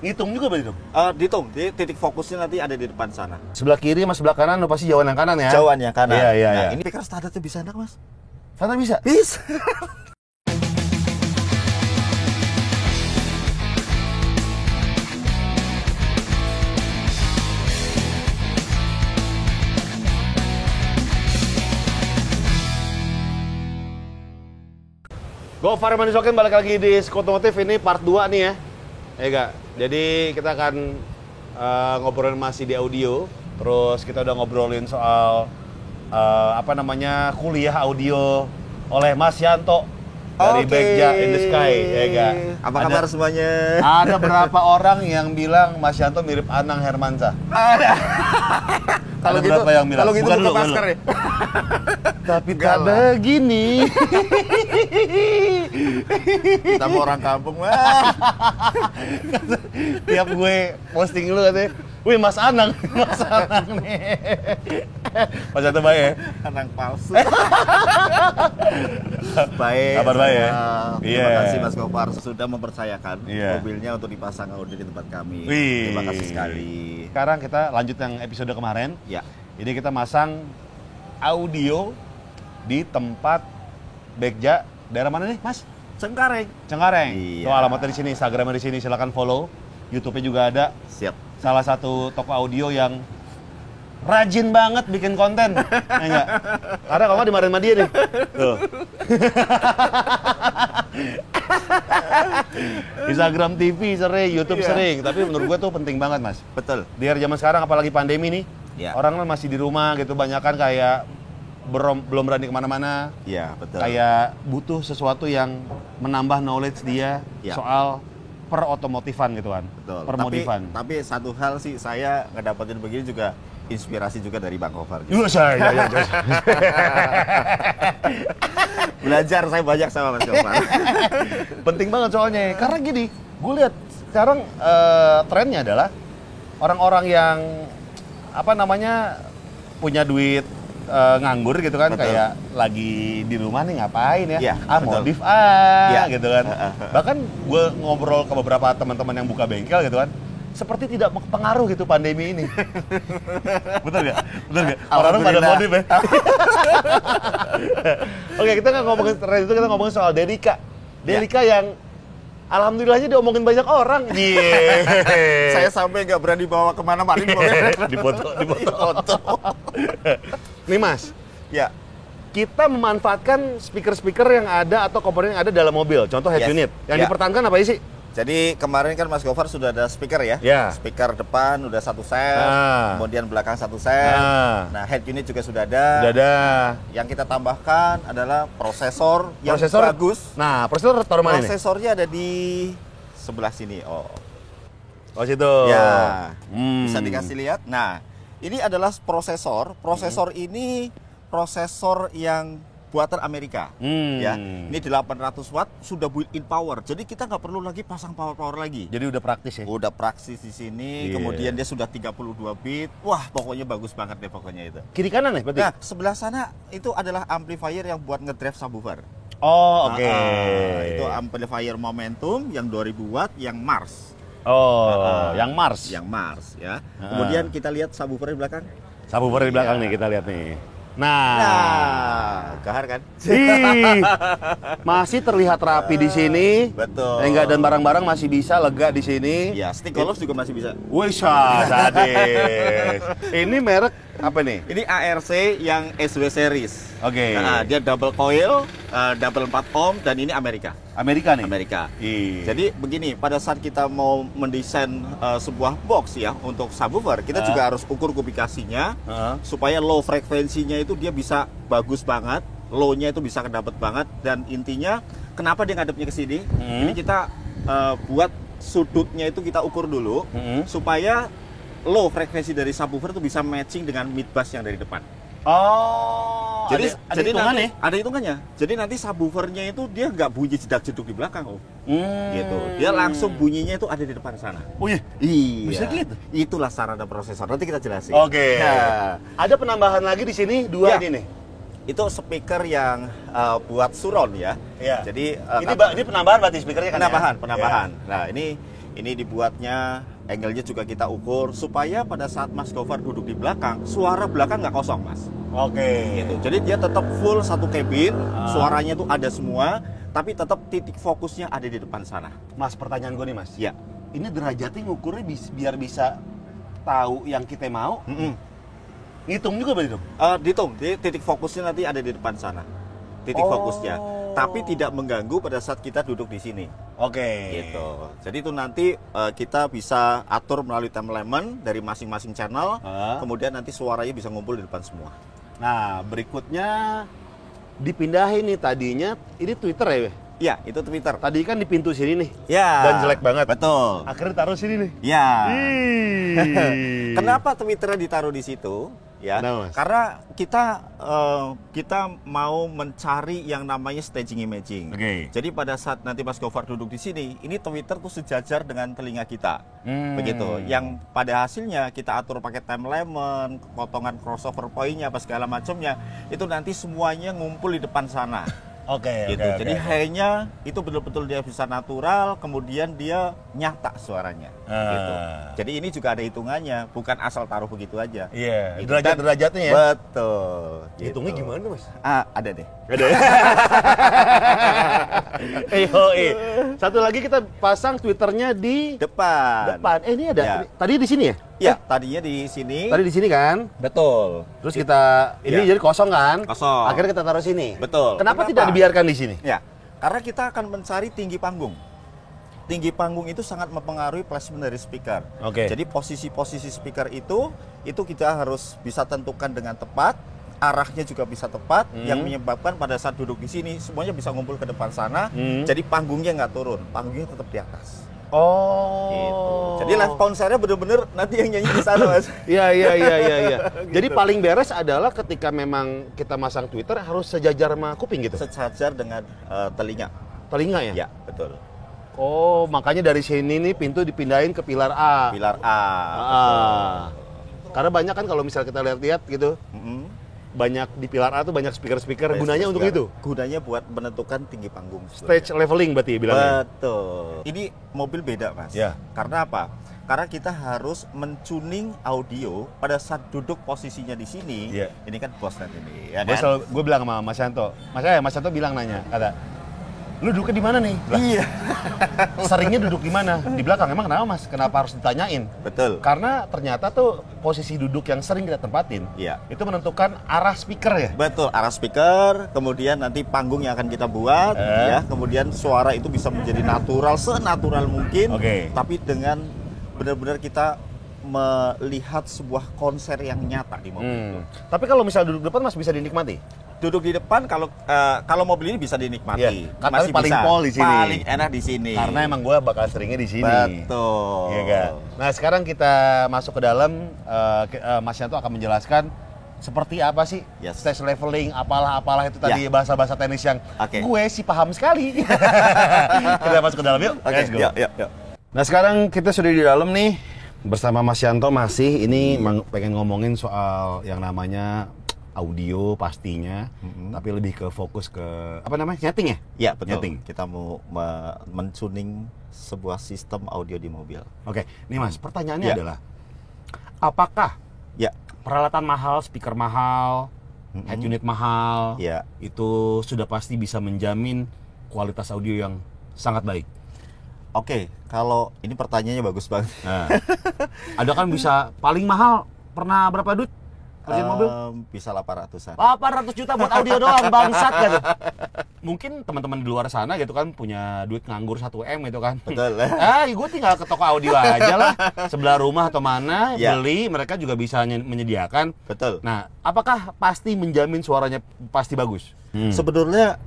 Ngitung juga berarti dong? Dihitung, titik fokusnya nanti ada di depan sana. Sebelah kiri sama sebelah kanan lo pasti jauhan yang kanan ya? Jauhan yang kanan. Iya, iya, nah, iya. ini speaker standarnya bisa enak, Mas? Standar bisa? Bisa. Gofar Manisokin balik lagi di Skotomotif, ini part 2 nih ya. Ya enggak? Jadi kita akan ngobrolin masih di audio. Terus kita udah ngobrolin soal kuliah audio oleh Mas Yanto dari Begja in the Sky, ya enggak? Apa kabar semuanya? Ada berapa orang yang bilang Mas Yanto mirip Anang Hermansyah? Ada. Kalau gitu, yang bilang, kalau gitu buka masker ya. Tapi tak begini. Kita mau orang kampung, Mas. Tiap gue posting lu katanya, wih Mas Anang, Mas Anang nih. Mas Yanto baik ya? Anang palsu. Baik. Kabar baik ya? Terima kasih Mas Gofar sudah mempercayakan Iya. mobilnya untuk dipasang audio di tempat kami. Wih. Terima kasih sekali. Sekarang kita lanjut yang episode kemarin. Ya. Ini kita masang audio di tempat Begja. Daerah mana nih, Mas? Cengkareng. Cengkareng. Iya. Tuh alamatnya di sini, Instagramnya di sini. Silakan follow. YouTube-nya juga ada. Siap. Salah satu toko audio yang rajin banget bikin konten. Ya enggak? Karena kalau nggak dimarahin sama dia nih. Tuh. Instagram TV sering, YouTube Iya. sering. Tapi menurut gue tuh penting banget, Mas. Betul. Di era zaman sekarang, apalagi pandemi nih, Iya. orang kan masih di rumah gitu, banyak kan kayak belum berani kemana-mana. Iya, betul. Kayak butuh sesuatu yang menambah knowledge dia Iya. soal perotomotifan gitu kan, Betul. permodifan. Tapi satu hal sih saya ngedapetin begini juga inspirasi juga dari Bang Gofar. Iya, saya. Belajar saya banyak sama Mas Gofar. Penting banget soalnya, karena gini, gue lihat sekarang trennya adalah orang-orang yang punya duit nganggur gitu kan, Betul. kayak lagi di rumah nih ngapain ya? Iya, betul. Modif Iya. gitu kan. Bahkan gue ngobrol ke beberapa teman-teman yang buka bengkel gitu kan, seperti tidak pengaruh gitu pandemi ini. Betul nggak? Betul nggak? Orang-orang pada Alhamdulillah. modif ya. Oke, kita nggak ngomongin tren itu, kita ngomongin soal Delica. Delica yang alhamdulillahnya diomongin banyak orang. Saya sampai nggak berani bawa kemana-mana di mobil. Dipoto. Foto. Nih Mas, Ya. kita memanfaatkan speaker-speaker yang ada atau komponen yang ada dalam mobil. Contoh head Yes. unit. Yang Ya. dipertahankan apa sih? Jadi kemarin kan Mas Gofar sudah ada speaker ya. Ya. Speaker depan udah satu set, Ah. kemudian belakang satu set. Ah. Nah, head unit juga sudah ada. Udah ada. Yang kita tambahkan adalah prosesor yang Prosesor bagus. Nah, prosesor taruh mana nih? Prosesornya ada di sebelah sini. Oh. Oh, situ. Ya. Hmm. Bisa dikasih lihat. Nah, ini adalah prosesor. Prosesor ini prosesor yang buatan Amerika. Hmm. Ya. Ini 800 watt sudah built-in power. Jadi kita nggak perlu lagi pasang power lagi. Jadi udah praktis ya? Udah praktis di sini. Iya. Kemudian dia sudah 32 bit. Wah, pokoknya bagus banget deh pokoknya itu. Kiri kanan nih berarti? Nah, sebelah sana itu adalah amplifier yang buat ngedrive subwoofer. Oh, oke. Itu amplifier Momentum yang 2000 watt yang Mars. Oh, yang Mars. Yang Mars ya. Kemudian kita lihat subwoofer di belakang. Subwoofer di belakang Iya. nih, kita lihat nih. Nah, Gahar kan? Ih, masih terlihat rapi di sini. Betul. Enggak, dan barang-barang masih bisa lega di sini. Ya, stick golf juga masih bisa. Wih, sadis. Ini merek apa nih? Ini ARC yang SW series. Oke. Nah, dia double coil, double 4 ohm, dan ini Amerika. Amerika nih. Amerika. Iya. Jadi begini, pada saat kita mau mendesain sebuah box ya untuk subwoofer, kita juga harus ukur kubikasinya supaya low frekuensinya itu dia bisa bagus banget, low-nya itu bisa kedapet banget, dan intinya kenapa dia ngadepnya ke sini? Ini kita buat sudutnya itu kita ukur dulu supaya low frekuensi dari subwoofer itu bisa matching dengan mid bass yang dari depan. Oh, Jadi ada hitungannya? Ada hitungannya. Jadi nanti subwoofernya itu dia nggak bunyi jedak-jeduk di belakang, gitu. Dia langsung bunyinya itu ada di depan sana. Oh iya? Iya. Bisa gitu? Itulah sarana prosesor. Nanti kita jelasin. Oke. Ya. Ada penambahan lagi di sini, dua Ya. ini nih. Itu speaker yang buat surround ya. Iya. Jadi Ini penambahan berarti speakernya kan? penambahan, ya? penambahan. Iya. Nah, Ini dibuatnya, angle-nya juga kita ukur supaya pada saat Mas Gofar duduk di belakang, suara belakang nggak kosong, Mas. Oke. Gitu. Jadi dia tetap full satu cabin, suaranya tuh ada semua, tapi tetap titik fokusnya ada di depan sana. Mas, pertanyaan gue nih, Mas. Ya. Ini derajatnya ngukurnya biar bisa tahu yang kita mau. Ngitung juga berarti dong? Dihitung, titik fokusnya nanti ada di depan sana. Titik fokusnya. Tapi tidak mengganggu pada saat kita duduk di sini. Oke. Gitu. Jadi itu nanti kita bisa atur melalui timeline dari masing-masing channel. Kemudian nanti suaranya bisa ngumpul di depan semua. Nah, berikutnya dipindahin nih, tadinya ini Twitter ya? Ya, itu Twitter. Tadi kan di pintu sini nih. Ya. Dan jelek banget. Betul. Akhirnya taruh sini nih. Ya. Ih. Kenapa Twitternya ditaruh di situ? Ya, Kenapa, Mas? karena kita mau mencari yang namanya staging imaging. Oke. Jadi pada saat nanti Mas Gofar duduk di sini, ini Twitter tuh sejajar dengan telinga kita, begitu. Yang pada hasilnya kita atur pakai timeline, potongan crossover point-nya, apa segala macamnya, itu nanti semuanya ngumpul di depan sana. Oke. Gitu. Jadi high-nya itu betul-betul dia bisa natural, kemudian dia nyata suaranya. Gitu. Jadi ini juga ada hitungannya, bukan asal taruh begitu aja. Iya. Gitu. Derajat-derajatnya ya. Betul. Hitungnya Gitu. gimana, Mas? Ada deh. Ada ya? Satu lagi kita pasang Twitternya di Depan. ini ada. Ya. Tadi di sini ya? Ya, tadinya di sini. Tadi di sini kan? Betul. Terus kita ini Ya. jadi kosong kan? Kosong. Akhirnya kita taruh sini. Betul. Kenapa tidak dibiarkan di sini? Ya, karena kita akan mencari tinggi panggung. Tinggi panggung itu sangat mempengaruhi placement dari speaker. Oke. Jadi posisi-posisi speaker itu kita harus bisa tentukan dengan tepat, arahnya juga bisa tepat, yang menyebabkan pada saat duduk di sini semuanya bisa ngumpul ke depan sana. Jadi panggungnya nggak turun, panggungnya tetap di atas. Oh. Gitu. Jadi live konsernya bener-bener nanti yang nyanyi di sana, Mas. Iya. Jadi paling beres adalah ketika memang kita masang Twitter harus sejajar sama kuping gitu. Sejajar dengan telinga. Telinga ya? Ya, betul. Oh, makanya dari sini nih pintu dipindahin ke pilar A. Pilar A. Karena banyak kan kalau misal kita lihat-lihat gitu, banyak di pilar A tuh banyak speaker-speaker. Gunanya untuk itu? Gunanya buat menentukan tinggi panggung. Stage leveling berarti bilangnya? Betul. Ini mobil beda, Mas. Ya. Karena apa? Karena kita harus mentuning audio pada saat duduk posisinya di sini. Ya. Ini kan bosnet ini, ya Gue kan? bilang sama Mas Yanto, Mas Yanto bilang nanya, kata, lu duduknya di mana nih? Iya. Seringnya duduk di mana? Di belakang. Emang kenapa, Mas? Kenapa harus ditanyain? Betul. Karena ternyata tuh posisi duduk yang sering kita tempatin, Iya. itu menentukan arah speaker ya. Betul, arah speaker, kemudian nanti panggung yang akan kita buat, ya, kemudian suara itu bisa menjadi natural, senatural mungkin, Oke. tapi dengan benar-benar kita melihat sebuah konser yang nyata di mobil itu. Tapi kalau misal duduk depan, Mas, bisa dinikmati? Duduk di depan kalau mobil ini bisa dinikmati, Iya, tapi paling pol di sini. paling enak di sini. Karena emang gue bakal seringnya di sini. Betul. Iya kan? Nah, sekarang kita masuk ke dalam, Mas Yanto akan menjelaskan seperti apa sih Yes. stage leveling, apalah itu tadi bahasa-bahasa teknis yang Oke. gue sih paham sekali. Kita masuk ke dalam yuk. Oke, Let's go. yuk. Nah, sekarang kita sudah di dalam nih bersama Mas Yanto masih ini pengen ngomongin soal yang namanya audio pastinya, tapi lebih ke fokus ke apa namanya? Nyeting ya? Ya, betul. Nyeting. Kita mau mentuning sebuah sistem audio di mobil. Oke, nih Mas, pertanyaannya Ya. adalah apakah Ya. peralatan mahal, speaker mahal, head unit mahal, Ya. itu sudah pasti bisa menjamin kualitas audio yang sangat baik? Oke, kalau ini pertanyaannya bagus banget. Nah, ada kan bisa paling mahal pernah berapa duit? Kerjaan mobil? Bisa 800-an. 800 juta buat audio doang, bangsat gitu. Mungkin teman-teman di luar sana gitu kan punya duit nganggur 1M gitu kan. Betul. Gue tinggal ke toko audio aja lah, sebelah rumah atau mana, Ya. beli, mereka juga bisa menyediakan. Betul. Nah, apakah pasti menjamin suaranya pasti bagus? Sebenarnya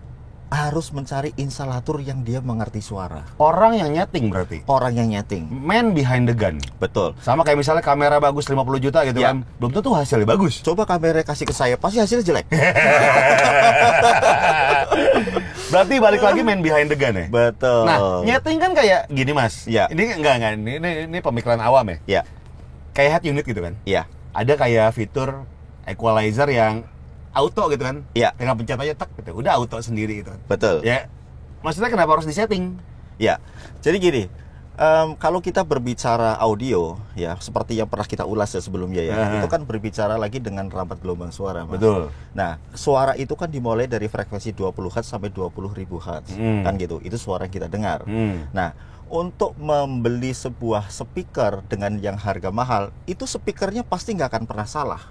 harus mencari instalator yang dia mengerti suara. Orang yang nyeting berarti? Orang yang nyeting. Man behind the gun. Betul. Sama kayak misalnya kamera bagus 50 juta gitu Ya. kan, belum tentu hasilnya bagus. Coba kamera kasih ke saya, pasti hasilnya jelek. Berarti balik lagi man behind the gun ya? Betul. Nah, nyeting kan kayak gini Mas. Ya. Ini enggak, ini pemikiran awam ya. Ya, Kayak head unit gitu kan. ya, Ada kayak fitur equalizer yang auto gitu kan. ya, Tinggal pencet aja tak gitu. Udah auto sendiri gitu kan. betul. Ya. Maksudnya kenapa harus disetting? Ya, jadi gini, Kalau kita berbicara audio, ya seperti yang pernah kita ulas ya sebelumnya ya, itu kan berbicara lagi dengan rampat gelombang suara, Mas. Betul. Nah, suara itu kan dimulai dari frekuensi 20 Hz sampai 20.000 Hz, kan gitu. Itu suara yang kita dengar. Nah, untuk membeli sebuah speaker dengan yang harga mahal, itu speakernya pasti nggak akan pernah salah.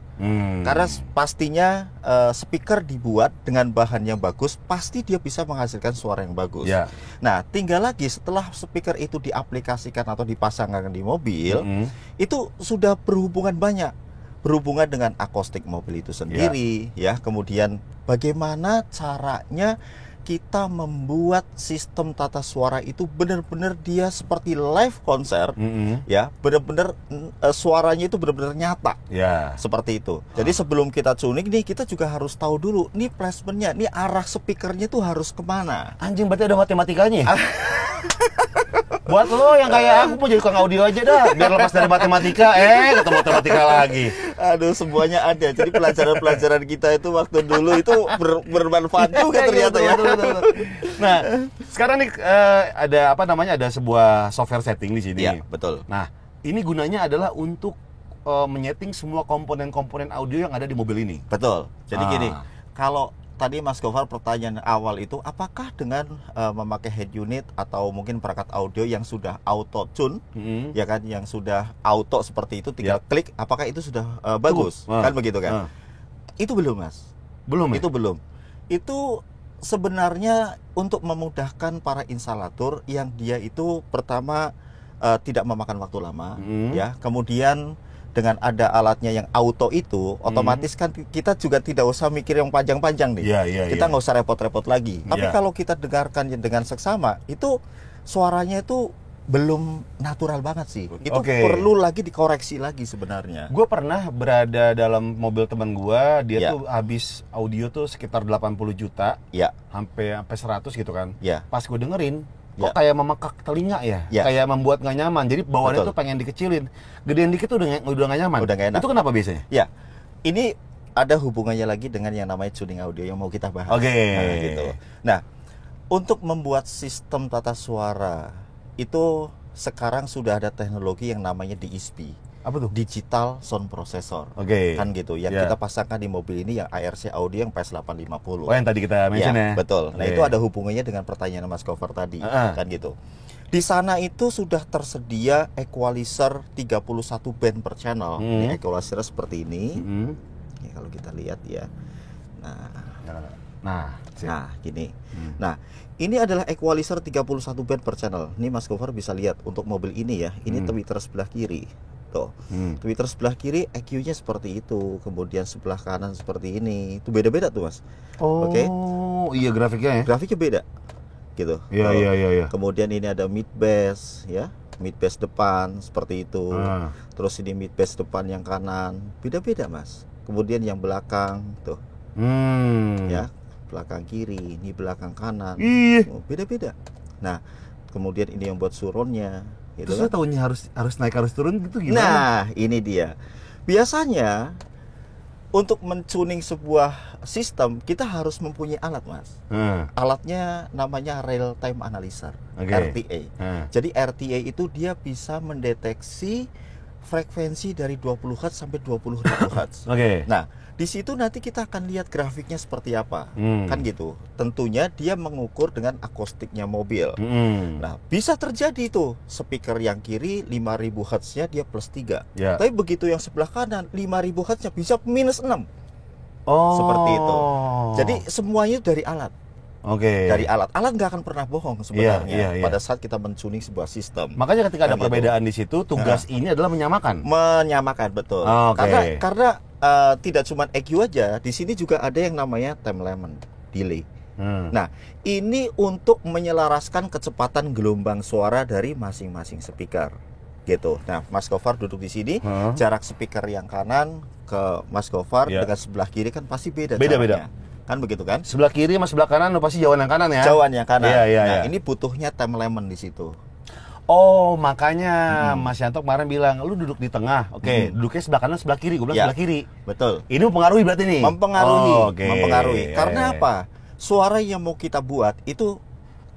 Karena pastinya speaker dibuat dengan bahan yang bagus, pasti dia bisa menghasilkan suara yang bagus. Nah, tinggal lagi setelah speaker itu diaplikasikan atau dipasangkan di mobil, itu sudah berhubungan banyak. Berhubungan dengan akustik mobil itu sendiri, ya. Kemudian bagaimana caranya kita membuat sistem tata suara itu benar-benar dia seperti live konser, ya, benar-benar suaranya itu benar-benar nyata, seperti itu. Jadi sebelum kita tuning nih, kita juga harus tahu dulu, nih placementnya, nih arah speakernya tuh harus kemana. Anjing, berarti ada matematikanya. Buat lo yang kayak aku mau jadi tukang audio aja dah, biar lepas dari matematika, ketemu matematika lagi. Aduh, semuanya ada. Jadi pelajaran-pelajaran kita itu waktu dulu itu bermanfaat juga ternyata ya. Nah, sekarang nih ada apa namanya, ada sebuah software setting di sini. Iya, betul. Nah, ini gunanya adalah untuk menyeting semua komponen-komponen audio yang ada di mobil ini. Betul. Jadi gini, kalau tadi Mas Gofar pertanyaan awal itu, apakah dengan memakai head unit atau mungkin perangkat audio yang sudah auto tune, ya kan, yang sudah auto seperti itu, tinggal klik, apakah itu sudah bagus, kan begitu kan? Itu belum, Mas. Belum. Itu belum. Itu sebenarnya untuk memudahkan para instalator yang dia itu pertama tidak memakan waktu lama, ya. Kemudian dengan ada alatnya yang auto itu, otomatis kan kita juga tidak usah mikir yang panjang-panjang nih. Kita nggak usah repot-repot lagi. Tapi kalau kita dengarkan dengan seksama, itu suaranya itu belum natural banget sih. Itu perlu lagi dikoreksi lagi sebenarnya. Gue pernah berada dalam mobil teman gue, dia tuh habis audio tuh sekitar 80 juta, sampai 100 gitu kan. Pas gue dengerin, kok kayak memekak telinga ya, kayak membuat nggak nyaman. Jadi bawaannya tuh pengen dikecilin, gedein dikit tuh udah nggak nyaman. Udah nggak enak. Itu kenapa biasanya? Ya, ini ada hubungannya lagi dengan yang namanya tuning audio yang mau kita bahas. Nah, gitu. Nah, untuk membuat sistem tata suara itu sekarang sudah ada teknologi yang namanya DSP. Apa tuh? Digital Sound Processor. Kan gitu. Yang kita pasangkan di mobil ini yang ARC audio yang PS850. Oh, yang tadi kita mention ya. Betul. Nah, itu ada hubungannya dengan pertanyaan Mas Gofar tadi, kan gitu. Di sana itu sudah tersedia equalizer 31 band per channel. Ini equalizer seperti ini. Ini kalau kita lihat ya. Nah, gini. Nah, ini adalah equalizer 31 band per channel. Ini Mas Gofar bisa lihat untuk mobil ini ya. Ini tweeter sebelah kiri. Tuh. Tweeter sebelah kiri EQ-nya seperti itu, kemudian sebelah kanan seperti ini. Itu beda-beda tuh, Mas. Iya, grafiknya ya. Grafiknya beda. Gitu. Iya. Kemudian ini ada mid bass ya. Mid bass depan seperti itu. Terus ini mid bass depan yang kanan. Beda-beda, Mas. Kemudian yang belakang tuh. Ya, belakang kiri, ini belakang kanan. Beda-beda. Nah, kemudian ini yang buat surroundnya. Gitu. Terus tahunya harus naik harus turun gitu gimana? Nah, ini dia. Biasanya untuk mentuning sebuah sistem kita harus mempunyai alat, Mas. Alatnya namanya real time analyzer, RTA. Jadi RTA itu dia bisa mendeteksi frekuensi dari 20 Hz sampai 20.000 Hz. Nah, di situ nanti kita akan lihat grafiknya seperti apa, kan gitu. Tentunya dia mengukur dengan akustiknya mobil. Nah, bisa terjadi tuh speaker yang kiri 5.000 Hz-nya dia plus 3. Tapi begitu yang sebelah kanan 5.000 Hz-nya bisa minus 6. Seperti itu. Jadi semuanya dari alat. Dari alat nggak akan pernah bohong sebenarnya. Pada saat kita mentuning sebuah sistem. Makanya ketika ada perbedaan di situ, tugas ini adalah menyamakan. Betul. Karena tidak cuma EQ aja, di sini juga ada yang namanya time element delay. Nah, ini untuk menyelaraskan kecepatan gelombang suara dari masing-masing speaker. Gitu. Nah, Mas Gofar duduk di sini, jarak speaker yang kanan ke Mas Gofar dengan sebelah kiri kan pasti beda. Kan begitu kan? Sebelah kiri sama sebelah kanan pasti jauhan yang kanan ya. Jauhan yang kanan. Nah, ini butuhnya time element di situ. Makanya Mas Yanto kemarin bilang, lu duduk di tengah. Duduknya sebelah kanan, sebelah kiri. Gue bilang sebelah kiri. Betul. Ini mempengaruhi berarti nih? Mempengaruhi. Karena apa? Suara yang mau kita buat itu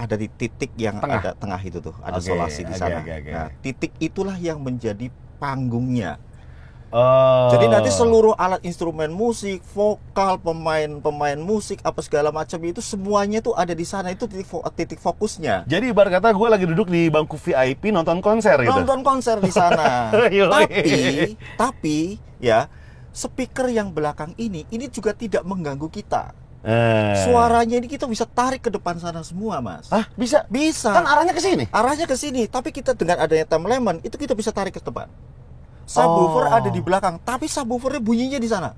ada di titik yang ada tengah itu tuh, ada solasi di sana. Nah, titik itulah yang menjadi panggungnya. Jadi nanti seluruh alat instrumen musik, vokal, pemain musik, apa segala macam itu semuanya tuh ada di sana. Itu titik fokusnya. Jadi ibarat kata gue lagi duduk di bangku VIP nonton konser gitu. Nonton konser di sana. tapi ya, speaker yang belakang ini juga tidak mengganggu kita. Suaranya ini kita bisa tarik ke depan sana semua, Mas. Bisa? Bisa. Kan arahnya ke sini? Arahnya ke sini, tapi kita dengan adanya Time Lemon itu kita bisa tarik ke depan. Subwoofer ada di belakang, tapi subwoofernya bunyinya di sana.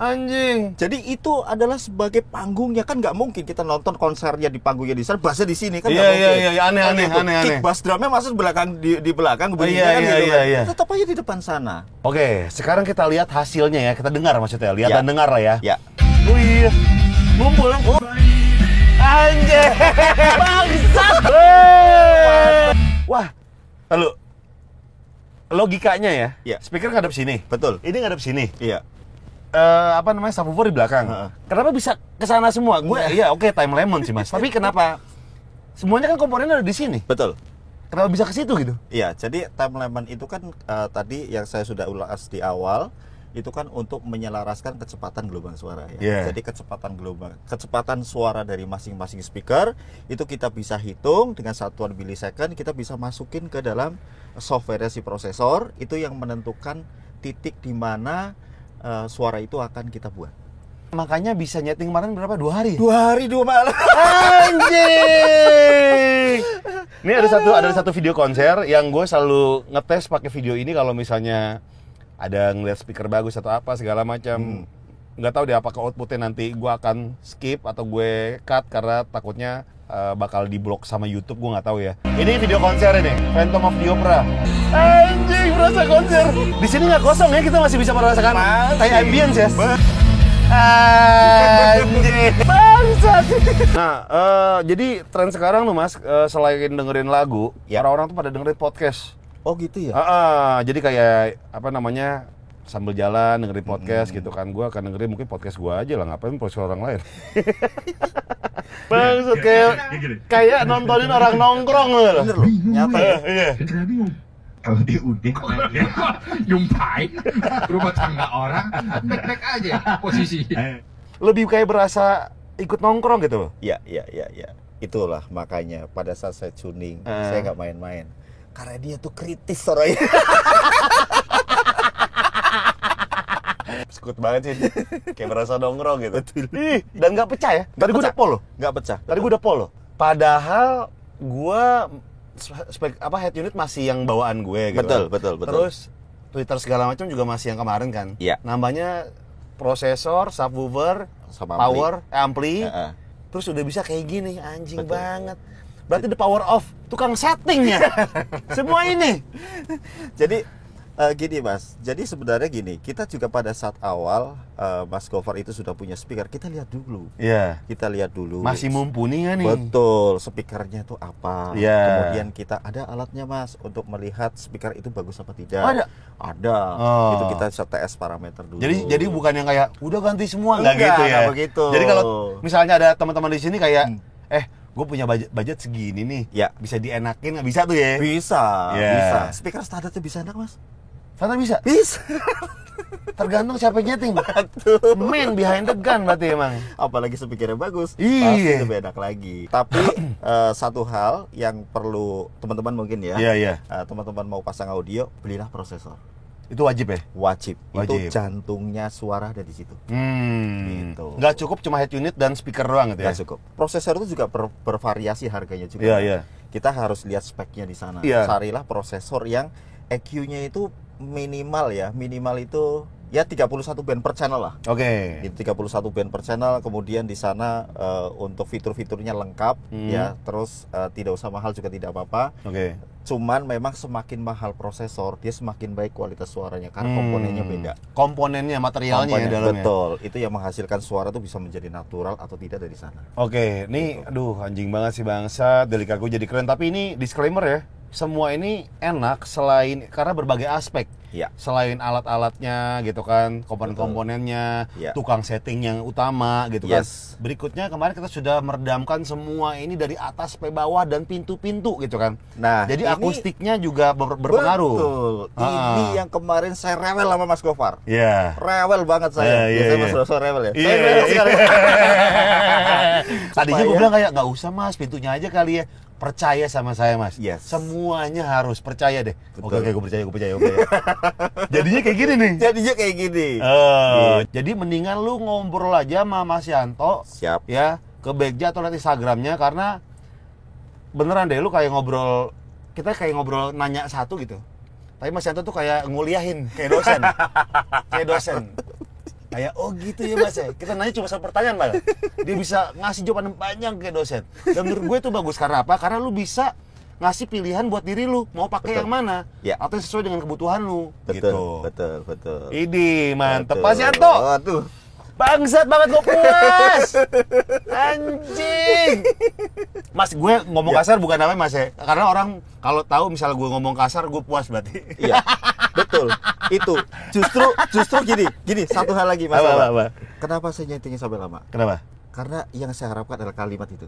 Anjing. Jadi itu adalah sebagai panggungnya. Kan nggak mungkin kita nonton konsernya di panggungnya di sana, bassnya di sini kan nggak mungkin. Iya, aneh. Kick bass drumnya masuk belakang di belakang bunyinya kan gitu kan. Tetap aja di depan sana. Oke, sekarang kita lihat hasilnya ya. Kita dengar maksudnya, lihat dan dengar lah ya. Ya. Oh iya. Ngumpul. Anjing. Bangsat. Wah. Lalu logikanya ya, speaker ngadep sini. Betul. Ini ngadep sini. Iya. Subwoofer di belakang. Kenapa bisa ke sana semua? Gue oke, Time Lemon sih, Mas. Tapi kenapa semuanya kan komponennya ada di sini? Betul. Kenapa bisa ke situ gitu? Iya, jadi Time Lemon itu kan tadi yang saya sudah ulas di awal, itu kan untuk menyelaraskan kecepatan gelombang suara ya. Jadi kecepatan suara dari masing-masing speaker itu kita bisa hitung dengan satuan millisecond, kita bisa masukin ke dalam software si prosesor, itu yang menentukan titik di mana suara itu akan kita buat. Makanya bisa nyeting kemarin berapa? 2 hari? 2 hari 2 malam. Anjing. Ini ada satu video konser yang gue selalu ngetes pakai video ini kalau misalnya ada ngeliat speaker bagus atau apa segala macam. Nggak tahu deh apakah outputnya nanti gue akan skip atau gue cut karena takutnya bakal diblok sama YouTube, gue nggak tahu ya. Ini video konser ini, Phantom of the Opera. Anjing, berasa konser. Di sini nggak kosong ya, kita masih bisa merasakan kayak ambience ya. Anjing, bangsat. Nah, jadi tren sekarang tuh Mas, selain dengerin lagu, orang-orang tuh pada dengerin podcast. Oh gitu ya? Jadi kayak apa namanya, sambil jalan dengerin podcast gitu kan. Gue akan dengerin mungkin podcast gue aja lah, ngapain podcast orang lain. Maksud kayak nontonin orang nongkrong loh. Bener loh, nyata ya. Iya. Kalau di UD nyumpain rumah tangga orang, baik-baik aja posisi. Lebih kayak berasa ikut nongkrong gitu loh. Iya. Itulah makanya pada saat saya tuning, saya nggak main-main. Karena dia tuh kritis orangnya. Sekut banget sih, kayak berasa nongkrong gitu. Ih, dan nggak pecah ya? Tadi gue udah pol loh. Nggak pecah. Tadi gue udah pol loh. Padahal gue head unit masih yang bawaan gue gitu. Betul. Terus Twitter segala macam juga masih yang kemarin kan. Iya. Nambahnya prosesor, subwoofer, sama power, ampli. Terus udah bisa kayak gini, anjing banget. Berarti the power of tukang settingnya. Semua ini. Jadi gini Mas, jadi sebenarnya gini, kita juga pada saat awal Mas Gofar itu sudah punya speaker, kita lihat dulu. Iya. Kita lihat dulu. Masih mumpuni nggak nih? Betul, speakernya itu apa? Iya. Kemudian kita ada alatnya Mas untuk melihat speaker itu bagus apa tidak. Ada. Itu kita bisa TS parameter dulu. Jadi bukan yang kayak udah ganti semua nggak gitu ya? Nggak begitu. Jadi kalau misalnya ada teman-teman di sini kayak gue punya budget segini nih, bisa dienakin nggak? Bisa tuh ya? Bisa. Speaker standarnya bisa enak Mas? Standar bisa? Bisa. Tergantung siapa nyeting. Man behind the gun berarti emang. Apalagi speakernya bagus, iya. pasti lebih enak lagi. Tapi satu hal yang perlu teman-teman mungkin ya, teman-teman mau pasang audio, belilah prosesor. Itu wajib ya? Wajib. Itu jantungnya suara ada di situ. Gitu. Nggak cukup cuma head unit dan speaker doang gitu ya? Nggak cukup. Prosesor itu juga bervariasi harganya juga. Iya. Kita harus lihat speknya di sana. Carilah prosesor yang EQ-nya itu minimal itu ya 31 band per channel lah. Oke. Itu 31 band per channel, kemudian di sana untuk fitur-fiturnya lengkap ya, terus tidak usah mahal juga tidak apa-apa. Oke. Cuman memang semakin mahal prosesor, dia semakin baik kualitas suaranya karena komponennya beda. Komponennya, materialnya ya dalamnya. Betul. Itu yang menghasilkan suara tuh bisa menjadi natural atau tidak dari sana. Oke, nih aduh anjing banget sih bangsa, Delica gue jadi keren, tapi ini disclaimer ya. semua ini enak selain karena berbagai aspek. Iya. Selain alat-alatnya gitu kan, komponen-komponennya, Iya. tukang setting yang utama gitu kan. Yes. Berikutnya kemarin kita sudah meredamkan semua ini dari atas sampai bawah dan pintu-pintu gitu kan. Nah, jadi ini- akustiknya juga berpengaruh. Betul. Ini yang kemarin saya rewel sama Mas Gofar. Iya. Rewel banget saya. Iya, Biasanya iya. Mas Roso rewel ya. Iya. Saya rewel sekali. Tadinya gue Supaya- bilang kayak nggak usah mas, pintunya aja kali ya. Percaya sama saya mas. Yes. Semuanya harus percaya deh. Betul. Oke, gue percaya. Jadinya kayak gini nih. Jadinya kayak gini. Jadi mendingan lu ngobrol aja sama Mas Yanto. Siap. Ya, ke Bekja atau lihat Instagramnya karena beneran deh lu kayak ngobrol, kita kayak ngobrol nanya satu gitu. Tapi Mas Yanto tuh kayak nguliahin, kayak dosen. Kayak dosen. Kayak oh gitu ya mas ya. Kita nanya cuma satu pertanyaan malah. Dia bisa ngasih jawaban panjang kayak dosen. Dan menurut gue itu bagus karena apa? Karena lu bisa ngasih pilihan buat diri lu mau pakai Betul. yang mana Ya. atau yang sesuai dengan kebutuhan lu. Betul, Gitu. betul. Idi mantep Betul. Mas Yanto. Aduh. Bangsat banget gue puas. Anjing. Mas, gue ngomong Ya. kasar bukan namanya mas ya. Karena orang kalau tahu misalnya gue ngomong kasar gue puas berarti. Iya. Betul. Itu. Justru gini, satu hal lagi Mas. Apa, Baba. apa? Kenapa saya nyetingnya sampai lama? Kenapa? Karena yang saya harapkan adalah kalimat itu.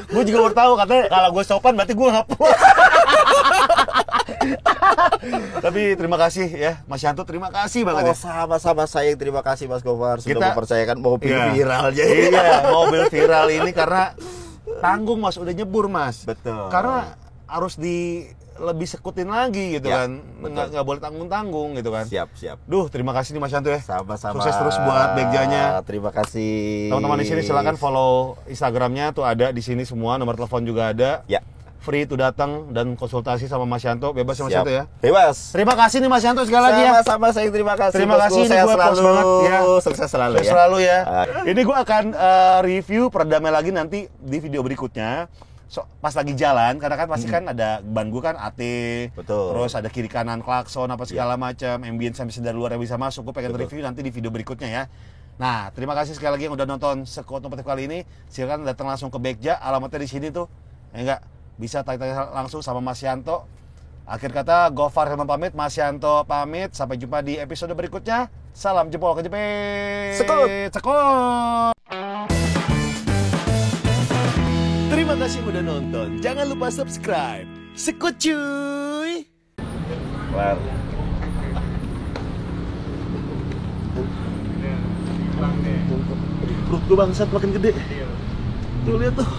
Gue juga baru tahu katanya kalau gue sopan berarti gue nggak puas. Tapi terima kasih ya Mas Yanto, terima kasih banget ya. Sama-sama saya yang terima kasih Mas Gofar sudah Kita- mempercayakan mobil Iya. viralnya. Iya, mobil viral ini karena tanggung mas, udah nyebur mas. Betul. Karena harus lebih sekutin lagi gitu Ya, kan, betul. nggak boleh tanggung-tanggung gitu kan. Siap. Duh, terima kasih nih Mas Yanto ya. Sama-sama. Sukses terus buat Begjanya. Terima kasih. Teman-teman di sini silakan follow Instagramnya tuh ada di sini semua, nomor telepon juga ada. Ya. Free tuh datang dan konsultasi sama Mas Yanto, bebas ya Mas Siap. Yanto ya. Bebas. Terima kasih nih Mas Yanto sekali lagi ya. Sama-sama saya terima kasih. Terima Bosku. kasih, ini Sehat gue puas selalu. banget, ya. Sukses selalu Sukses ya. selalu ya. Ah. Ini gue akan review peredamnya lagi nanti di video berikutnya. Pas lagi jalan, karena kan pasti kan ada ban gue kan AT, Betul. terus ada kiri kanan klakson apa segala macam, ambience sampai dari luar yang bisa masuk. Gue pengen Betul. review nanti di video berikutnya ya. Nah, terima kasih sekali lagi yang udah nonton Sekuat Otomotif kali ini. Silakan datang langsung ke Bekja, alamatnya di sini tuh. Ya enggak, bisa tanya-tanya langsung sama Mas Yanto. Akhir kata, Gofar Hilman pamit, Mas Yanto pamit. Sampai jumpa di episode berikutnya. Salam jempol kejepit. Sekut. Terima kasih udah nonton. Jangan lupa subscribe. Sekut cuy. Kelar. Perut gue bangsat makin gede. Tuh lihat tuh.